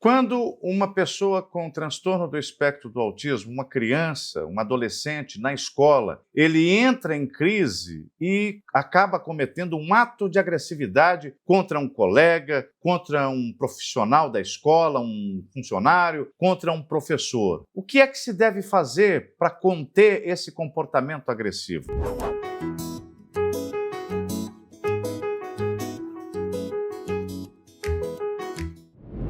Quando uma pessoa com transtorno do espectro do autismo, uma criança, um adolescente na escola, ele entra em crise e acaba cometendo um ato de agressividade contra um colega, contra um profissional da escola, um funcionário, contra um professor. O que é que se deve fazer para conter esse comportamento agressivo?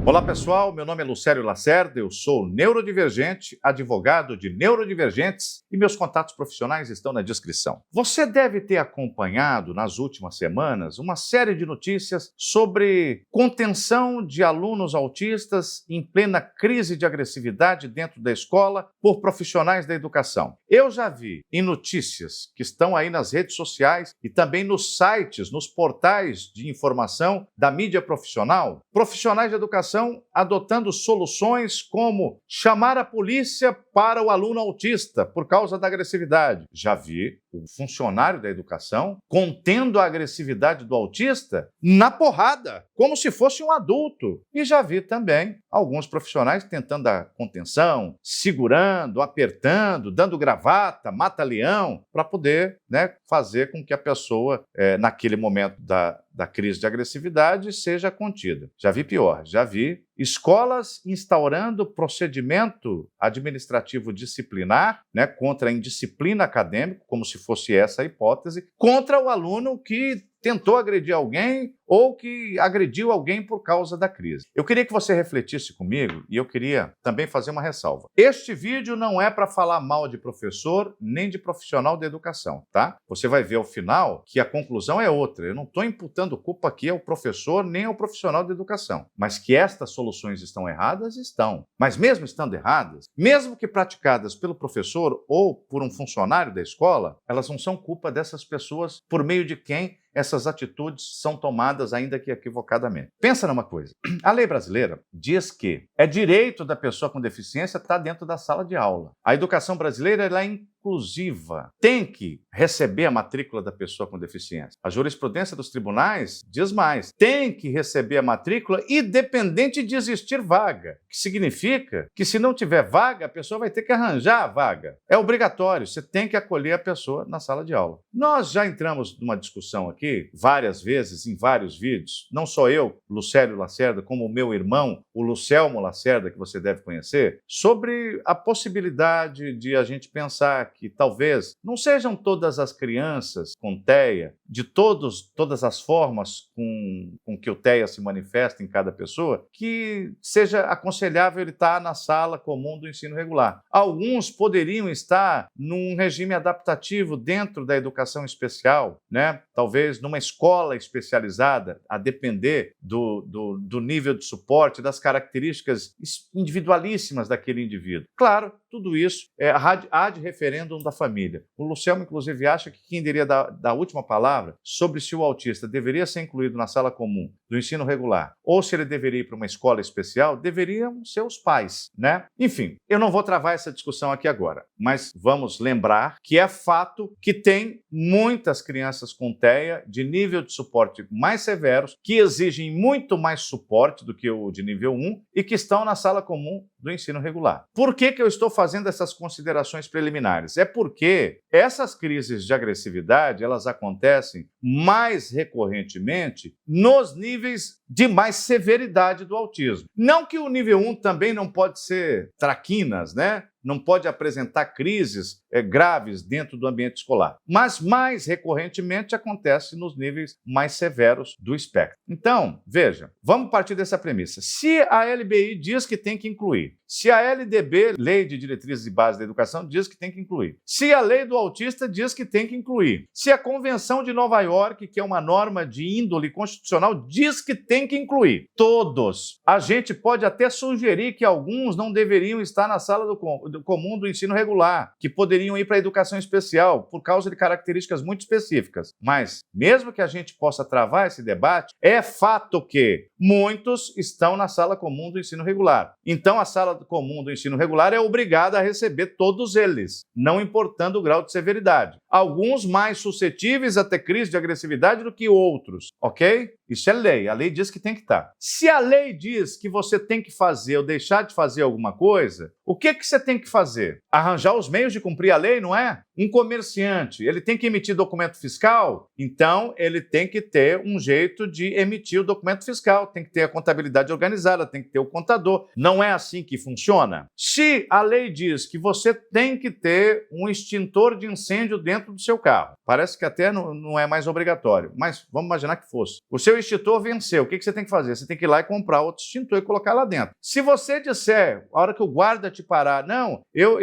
Olá pessoal, meu nome é Lucério Lacerda, eu sou neurodivergente, advogado de neurodivergentes e meus contatos profissionais estão na descrição. Você deve ter acompanhado nas últimas semanas uma série de notícias sobre contenção de alunos autistas em plena crise de agressividade dentro da escola por profissionais da educação. Eu já vi em notícias que estão aí nas redes sociais e também nos sites, nos portais de informação da mídia profissionais de educação adotando soluções como chamar a polícia para o aluno autista por causa da agressividade. Já vi o funcionário da educação contendo a agressividade do autista na porrada, como se fosse um adulto. E já vi também alguns profissionais tentando a contenção, segurando, apertando, dando gravata, mata-leão, para poder, fazer com que a pessoa, naquele momento da crise de agressividade, seja contida. Já vi pior, já vi escolas instaurando procedimento administrativo disciplinar, contra a indisciplina acadêmica, como se fosse essa a hipótese, contra o aluno que tentou agredir alguém ou que agrediu alguém por causa da crise. Eu queria que você refletisse comigo e eu queria também fazer uma ressalva. Este vídeo não é para falar mal de professor nem de profissional da educação, tá? Você vai ver ao final que a conclusão é outra. Eu não estou imputando culpa aqui ao professor nem ao profissional da educação, mas que estas soluções estão erradas, estão. Mas mesmo estando erradas, mesmo que praticadas pelo professor ou por um funcionário da escola, elas não são culpa dessas pessoas por meio de quem essas atitudes são tomadas, ainda que equivocadamente. Pensa numa coisa, a lei brasileira diz que é direito da pessoa com deficiência estar dentro da sala de aula. A educação brasileira ela é inclusiva, tem que receber a matrícula da pessoa com deficiência. A jurisprudência dos tribunais diz mais, tem que receber a matrícula independente de existir vaga, que significa que se não tiver vaga, a pessoa vai ter que arranjar a vaga. É obrigatório, você tem que acolher a pessoa na sala de aula. Nós já entramos numa discussão aqui, várias vezes, em vários vídeos, não só eu, Lucério Lacerda, como o meu irmão, o Lucelmo Lacerda, que você deve conhecer, sobre a possibilidade de a gente pensar que talvez não sejam todas as crianças com TEA, de todas as formas com que o TEA se manifesta em cada pessoa, que seja aconselhável ele estar na sala comum do ensino regular. Alguns poderiam estar num regime adaptativo dentro da educação especial, talvez numa escola especializada, a depender do nível de suporte, das características individualíssimas daquele indivíduo. Claro, tudo isso há de referêndum da família. O Lucelmo, inclusive, acha que quem deveria dar a última palavra sobre se o autista deveria ser incluído na sala comum do ensino regular ou se ele deveria ir para uma escola especial, deveriam ser os pais, Enfim, eu não vou travar essa discussão aqui agora, mas vamos lembrar que é fato que tem muitas crianças com TEA de nível de suporte mais severos, que exigem muito mais suporte do que o de nível 1 e que estão na sala comum do ensino regular. Por que eu estou fazendo essas considerações preliminares? É porque essas crises de agressividade, elas acontecem mais recorrentemente nos níveis de mais severidade do autismo. Não que o nível 1 também não pode ser traquinas, não pode apresentar crises graves dentro do ambiente escolar, mas mais recorrentemente acontece nos níveis mais severos do espectro. Então, veja, vamos partir dessa premissa. Se a LBI diz que tem que incluir, se a LDB, Lei de Diretrizes e Bases da Educação, diz que tem que incluir, se a Lei do Autista diz que tem que incluir, se a Convenção de Nova York, que é uma norma de índole constitucional, diz que tem que incluir, todos. A gente pode até sugerir que alguns não deveriam estar na sala comum do ensino regular, que poderiam ir para a educação especial por causa de características muito específicas. Mas, mesmo que a gente possa travar esse debate, é fato que muitos estão na sala comum do ensino regular. Então, a sala comum do ensino regular é obrigada a receber todos eles, não importando o grau de severidade. alguns mais suscetíveis a ter crise de agressividade do que outros, ok? Isso é lei, a lei diz que tem que estar. Se a lei diz que você tem que fazer ou deixar de fazer alguma coisa, o que você tem que fazer? Arranjar os meios de cumprir a lei, não é? Um comerciante, ele tem que emitir documento fiscal? Então, ele tem que ter um jeito de emitir o documento fiscal, tem que ter a contabilidade organizada, tem que ter o contador. Não é assim que funciona? Se a lei diz que você tem que ter um extintor de incêndio dentro do seu carro, parece que até não é mais obrigatório, mas vamos imaginar que fosse. O seu extintor venceu, o que você tem que fazer? Você tem que ir lá e comprar outro extintor e colocar lá dentro. Se você disser, a hora que o guarda te parar, não, eu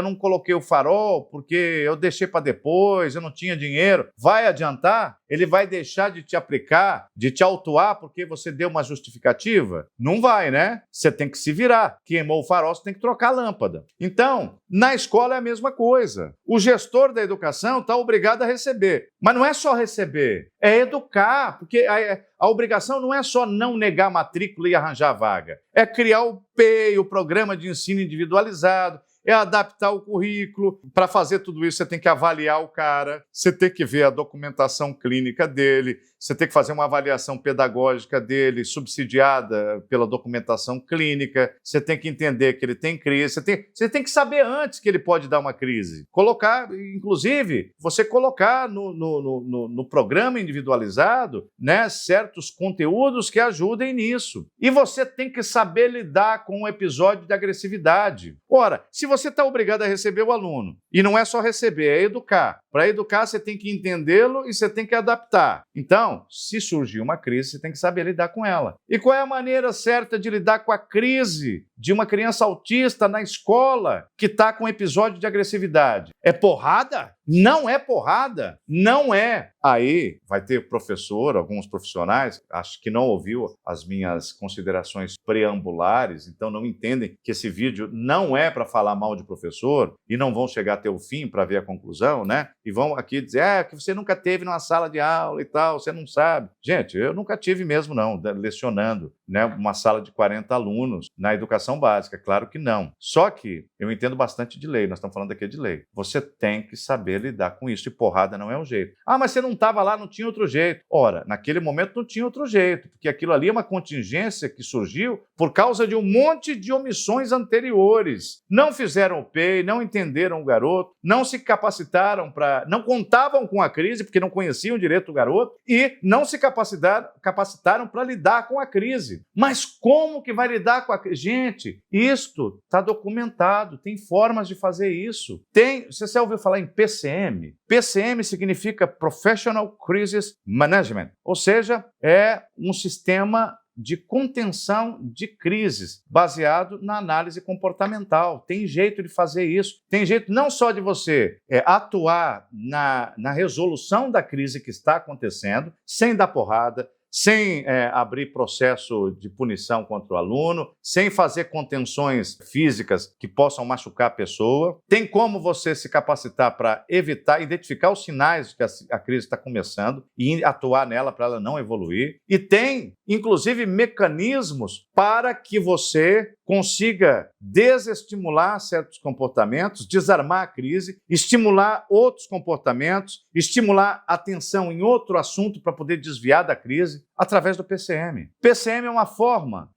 não coloquei o farol porque eu deixei para depois, eu não tinha dinheiro, vai adiantar? Ele vai deixar de te aplicar, de te autuar porque você deu uma justificativa? Não vai, né? Você tem que se virar. Queimou o farol, você tem que trocar a lâmpada. Então, na escola é a mesma coisa. O gestor da educação está obrigado a receber. Mas não é só receber, é educar, porque a obrigação não é só não negar matrícula e arranjar vaga. É criar o PEI, o Programa de Ensino Individualizado, é adaptar o currículo. Para fazer tudo isso, você tem que avaliar o cara, você tem que ver a documentação clínica dele, você tem que fazer uma avaliação pedagógica dele, subsidiada pela documentação clínica, você tem que entender que ele tem crise, você tem que saber antes que ele pode dar uma crise. Colocar, inclusive, você colocar no programa individualizado, né, certos conteúdos que ajudem nisso. E você tem que saber lidar com o episódio de agressividade. Ora, se você está obrigado a receber o aluno, e não é só receber, é educar. Para educar, você tem que entendê-lo e você tem que adaptar. Então, se surgir uma crise, você tem que saber lidar com ela. E qual é a maneira certa de lidar com a crise de uma criança autista na escola que está com episódio de agressividade? É porrada? Não é porrada? Não é. Aí vai ter professor, alguns profissionais, acho que não ouviu as minhas considerações preambulares, então não entendem que esse vídeo não é para falar mal de professor e não vão chegar até o fim para ver a conclusão, né? E vão aqui dizer, que você nunca teve numa sala de aula e tal, você não sabe. Gente, eu nunca tive mesmo não, lecionando, né, uma sala de 40 alunos na educação básica, claro que não. Só que eu entendo bastante de lei, nós estamos falando aqui de lei. Você tem que saber lidar com isso e porrada não é o jeito. Ah, mas você não estava lá, não tinha outro jeito. Ora, naquele momento não tinha outro jeito, porque aquilo ali é uma contingência que surgiu por causa de um monte de omissões anteriores. Não fizeram o PEI, não entenderam o garoto, não se capacitaram não contavam com a crise porque não conheciam direito o garoto e não se capacitaram para lidar com a crise. Mas como que vai lidar com a crise? Gente, isto está documentado, tem formas de fazer isso. Você já ouviu falar em PCM? PCM significa Professional Crisis Management, ou seja, é um sistema de contenção de crises, baseado na análise comportamental. Tem jeito de fazer isso. Tem jeito não só de você atuar na resolução da crise que está acontecendo, sem dar porrada, sem abrir processo de punição contra o aluno, sem fazer contenções físicas que possam machucar a pessoa. Tem como você se capacitar para evitar, identificar os sinais de que a crise está começando e atuar nela para ela não evoluir. E tem, inclusive, mecanismos para que você consiga desestimular certos comportamentos, desarmar a crise, estimular outros comportamentos, estimular a atenção em outro assunto para poder desviar da crise através do PCM. PCM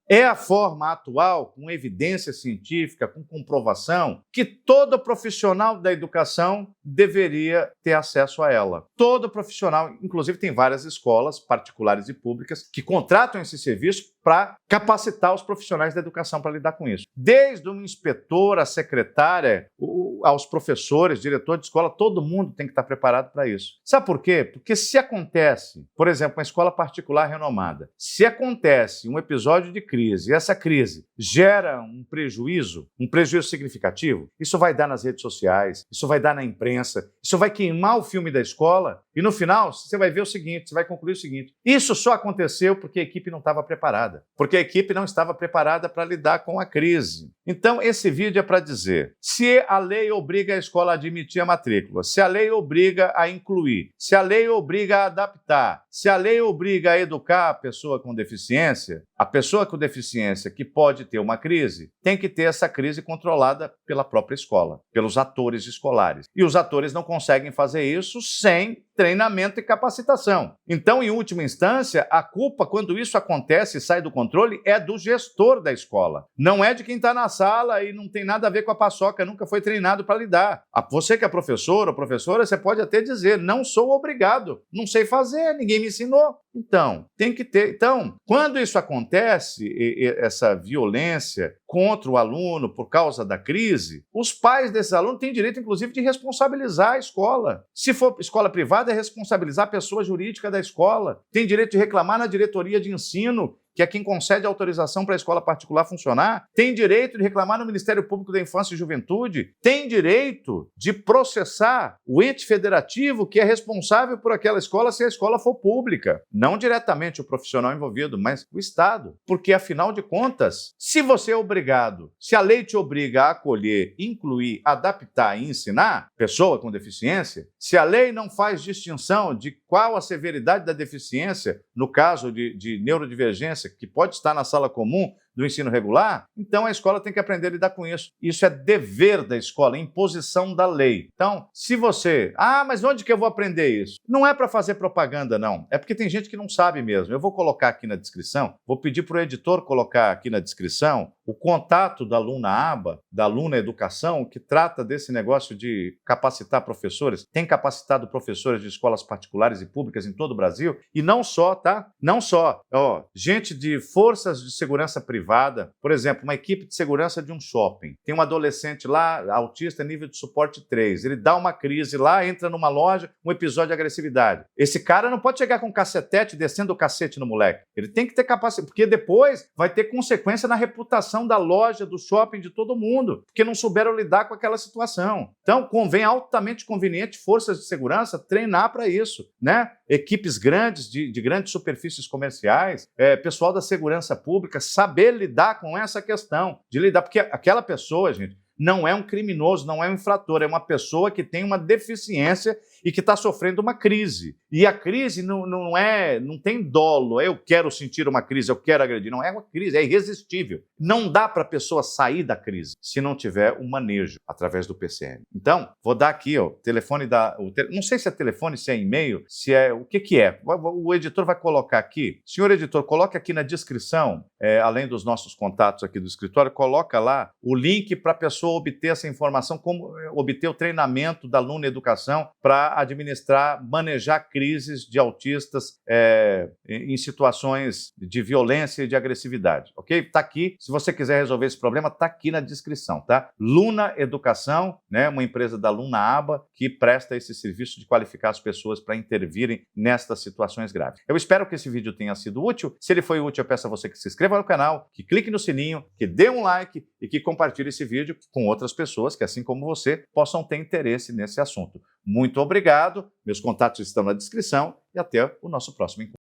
é a forma atual, com evidência científica, com comprovação, que todo profissional da educação deveria ter acesso a ela. Todo profissional, inclusive tem várias escolas particulares e públicas que contratam esse serviço para capacitar os profissionais da educação para lidar com isso. Desde um inspetor, a secretária, aos professores, diretor de escola, todo mundo tem que estar preparado para isso. Sabe por quê? Porque se acontece, por exemplo, uma escola particular renomada, se acontece um episódio de crise e essa crise gera um prejuízo significativo, isso vai dar nas redes sociais, isso vai dar na imprensa, isso vai queimar o filme da escola e no final você vai ver o seguinte, você vai concluir o seguinte, isso só aconteceu porque a equipe não estava preparada, porque a equipe não estava preparada para lidar com a crise. Então, esse vídeo é para dizer, se a lei obriga a escola a admitir a matrícula, se a lei obriga a incluir, se a lei obriga a adaptar, se a lei obriga a educar a pessoa com deficiência, A pessoa com deficiência que pode ter uma crise, tem que ter essa crise controlada pela própria escola, pelos atores escolares. E os atores não conseguem fazer isso sem treinamento e capacitação. Então, em última instância, a culpa, quando isso acontece e sai do controle, é do gestor da escola. Não é de quem está na sala e não tem nada a ver com a paçoca, nunca foi treinado para lidar. Você que é professor ou professora, você pode até dizer, não sou obrigado, não sei fazer, ninguém me ensinou. Então, tem que ter. Então, quando isso acontece, essa violência contra o aluno por causa da crise, os pais desses alunos têm direito, inclusive, de responsabilizar a escola. Se for escola privada, é responsabilizar a pessoa jurídica da escola. Tem direito de reclamar na diretoria de ensino, que é quem concede autorização para a escola particular funcionar, tem direito de reclamar no Ministério Público da Infância e Juventude, tem direito de processar o ente federativo que é responsável por aquela escola se a escola for pública. Não diretamente o profissional envolvido, mas o Estado. Porque, afinal de contas, se você é obrigado, se a lei te obriga a acolher, incluir, adaptar e ensinar pessoa com deficiência, se a lei não faz distinção de qual a severidade da deficiência, no caso de neurodivergência, que pode estar na sala comum do ensino regular, então a escola tem que aprender a lidar com isso. Isso é dever da escola, imposição da lei. Então, se você... mas onde que eu vou aprender isso? Não é para fazer propaganda, não. É porque tem gente que não sabe mesmo. Eu vou colocar aqui na descrição, vou pedir para o editor colocar aqui na descrição o contato da Aluna Aba, da Aluna Educação, que trata desse negócio de capacitar professores. Tem capacitado professores de escolas particulares e públicas em todo o Brasil. E não só, tá? Não só. Gente de forças de segurança privada, por exemplo, uma equipe de segurança de um shopping. Tem um adolescente lá, autista, nível de suporte 3. Ele dá uma crise lá, entra numa loja, um episódio de agressividade. Esse cara não pode chegar com um cacetete descendo o cacete no moleque. Ele tem que ter capacidade, porque depois vai ter consequência na reputação da loja, do shopping, de todo mundo, porque não souberam lidar com aquela situação. Então, convém altamente conveniente forças de segurança treinar para isso, né? Equipes grandes, de grandes superfícies comerciais, pessoal da segurança pública, saber lidar com essa questão, de lidar, porque aquela pessoa, gente, não é um criminoso, não é um infrator, é uma pessoa que tem uma deficiência e que está sofrendo uma crise. E a crise não tem dolo, eu quero sentir uma crise, eu quero agredir. Não é uma crise, é irresistível. Não dá para a pessoa sair da crise se não tiver um manejo através do PCM. Então, vou dar aqui o telefone não sei se é telefone, se é e-mail, se é... O que é? O editor vai colocar aqui. Senhor editor, coloque aqui na descrição, além dos nossos contatos aqui do escritório, coloca lá o link para a pessoa obter essa informação, como obter o treinamento da Aluna Educação para administrar, manejar crises de autistas em situações de violência e de agressividade, ok? Está aqui, se você quiser resolver esse problema, está aqui na descrição, tá? Luna Educação, né, uma empresa da Aluna Aba, que presta esse serviço de qualificar as pessoas para intervirem nestas situações graves. Eu espero que esse vídeo tenha sido útil. Se ele foi útil, eu peço a você que se inscreva no canal, que clique no sininho, que dê um like e que compartilhe esse vídeo com outras pessoas que, assim como você, possam ter interesse nesse assunto. Muito obrigado, meus contatos estão na descrição e até o nosso próximo encontro.